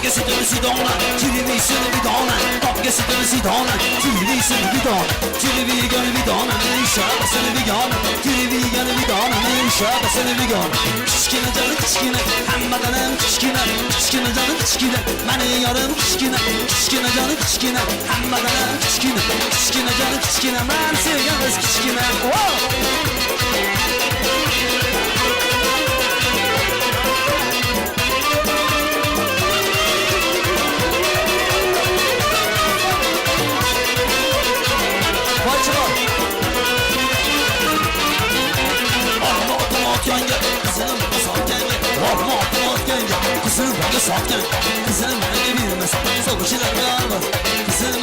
que c'est un sidona, tu les vis sur le bidon, pop que c'est un sidona, tu les vis sur le bidon, tu les vis dans le bidon, mais şap c'est le bidon, tu les vis dans le bidon, mais şap c'est le bidon. Kişkine canı kişkine, hammadanım kişkine, kişkine canı kişkine, beni yarım kişkine, kişkine canı kişkine, hammadanım kişkine, kişkine canı kişkine, ben sevgen kız kişkine. Kızım bana satken, kızım bana bilmez, soğuk şeyler var, kızım